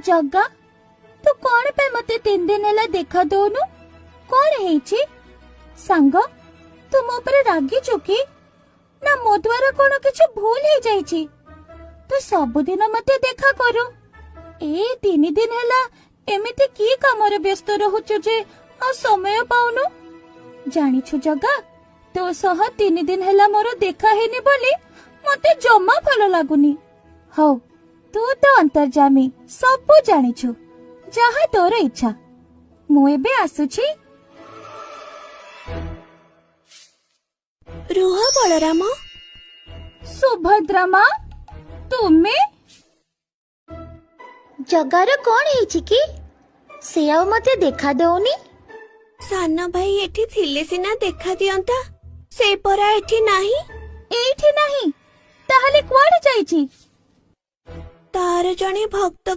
जगा तू कौन पे मते 3 दिन हेला देखा दोनु कौन हेची सांग तू मो पर रागी चुकी ना मो द्वारा कोन किछ भूल हे जाईची तू सब दिन मते देखा करू ए 3 दिन हेला एमिति की कामर व्यस्त रहउछु जे आ समय पाउनु जानी छु जगा तो सह 3 दिन हेला मोर देखा हेनी बोली मते जम्मा भलो लागुनी हौ तू तो अंतर्जामी सब जानी छु जहा तोर इच्छा मु एबे आसुछि रुह बलराम सुभद्रा मां तुमे जगार कौन हेछि की से आ मते देखा दउनी सान भाई एठी थिले सिना देखा दियंता से परा एठी नाही एठी नाही ताहले कुआडे जाईछि तार जणे भक्त